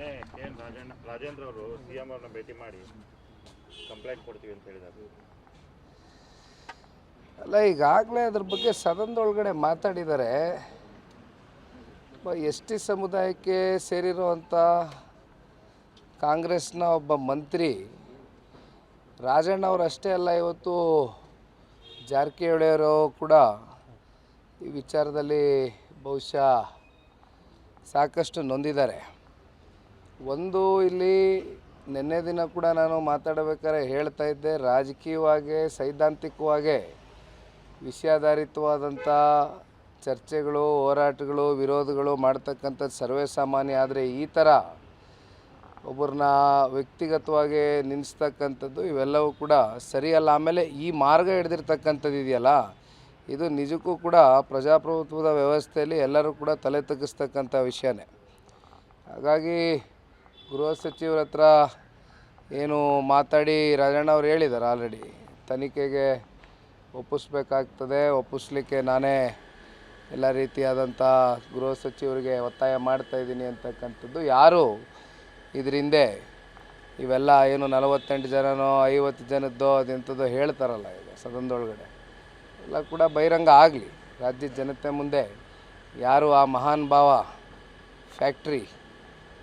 ನಿನ್ನೆ ರಾಜೇಂದ್ರ ಅವರು ಸಿಎಂ ಅವ್ರನ್ನ ಭೇಟಿ ಮಾಡಿ ಕಂಪ್ಲೇಂಟ್ ಕೊಡ್ತೀವಿ ಅಂತ ಹೇಳಿದ್ದಾರೆ. ಅಲ್ಲ, ಈಗಾಗಲೇ ಅದ್ರ ಬಗ್ಗೆ ಸದನದೊಳಗಡೆ ಮಾತಾಡಿದ್ದಾರೆ. ಎಸ್ ಟಿ ಸಮುದಾಯಕ್ಕೆ ಸೇರಿರುವಂಥ ಕಾಂಗ್ರೆಸ್ನ ಒಬ್ಬ ಮಂತ್ರಿ ರಾಜಣ್ಣ ಅವರು ಅಷ್ಟೇ ಅಲ್ಲ, ಇವತ್ತು ಜಾರಕಿಹೊಳಿಯವರು ಕೂಡ ಈ ವಿಚಾರದಲ್ಲಿ ಬಹುಶಃ ಸಾಕಷ್ಟು ನೊಂದಿದ್ದಾರೆ. ಒಂದು, ಇಲ್ಲಿ ನಿನ್ನೆ ದಿನ ಕೂಡ ನಾನು ಮಾತಾಡಬೇಕಾದ್ರೆ ಹೇಳ್ತಾ ಇದ್ದೆ, ರಾಜಕೀಯವಾಗಿ ಸೈದ್ಧಾಂತಿಕವಾಗಿ ವಿಷಯಾಧಾರಿತವಾದಂಥ ಚರ್ಚೆಗಳು, ಹೋರಾಟಗಳು, ವಿರೋಧಗಳು ಮಾಡ್ತಕ್ಕಂಥದ್ದು ಸರ್ವೇ ಸಾಮಾನ್ಯ. ಆದರೆ ಈ ಥರ ಒಬ್ಬರನ್ನ ವ್ಯಕ್ತಿಗತವಾಗಿ ನಿಲ್ಲಿಸ್ತಕ್ಕಂಥದ್ದು ಇವೆಲ್ಲವೂ ಕೂಡ ಸರಿಯಲ್ಲ. ಆಮೇಲೆ ಈ ಮಾರ್ಗ ಹಿಡಿದಿರ್ತಕ್ಕಂಥದ್ದು ಇದೆಯಲ್ಲ, ಇದು ನಿಜಕ್ಕೂ ಕೂಡ ಪ್ರಜಾಪ್ರಭುತ್ವದ ವ್ಯವಸ್ಥೆಯಲ್ಲಿ ಎಲ್ಲರೂ ಕೂಡ ತಲೆ ತಗ್ಗಿಸ್ತಕ್ಕಂಥ ವಿಷಯನೇ. ಹಾಗಾಗಿ ಗೃಹ ಸಚಿವರ ಹತ್ರ ಏನು ಮಾತಾಡಿ ರಾಜಣ್ಣ ಅವ್ರು ಹೇಳಿದ್ದಾರೆ, ಆಲ್ರೆಡಿ ತನಿಖೆಗೆ ಒಪ್ಪಿಸ್ಬೇಕಾಗ್ತದೆ, ಒಪ್ಪಿಸ್ಲಿಕ್ಕೆ ನಾನೇ ಎಲ್ಲ ರೀತಿಯಾದಂಥ ಗೃಹ ಸಚಿವರಿಗೆ ಒತ್ತಾಯ ಮಾಡ್ತಾಯಿದ್ದೀನಿ ಅಂತಕ್ಕಂಥದ್ದು. ಯಾರು ಇದರಿಂದ ಇವೆಲ್ಲ ಏನು 48 ಜನನೋ 50 ಜನದ್ದೋ ಅದೆಂಥದ್ದೋ ಹೇಳ್ತಾರಲ್ಲ ಈಗ ಸದನದೊಳಗಡೆ, ಎಲ್ಲ ಕೂಡ ಬಹಿರಂಗ ಆಗಲಿ. ರಾಜ್ಯದ ಜನತೆ ಮುಂದೆ ಯಾರು ಆ ಮಹಾನ್ ಭಾವ ಫ್ಯಾಕ್ಟ್ರಿ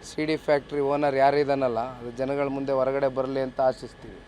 CD ಫ್ಯಾಕ್ಟ್ರಿ ಓನರ್ ಯಾರಿದ್ದಾನಲ್ಲ, ಅದು ಜನಗಳ ಮುಂದೆ ಹೊರಗಡೆ ಬರಲಿ ಅಂತ ಆಶಿಸ್ತೀವಿ.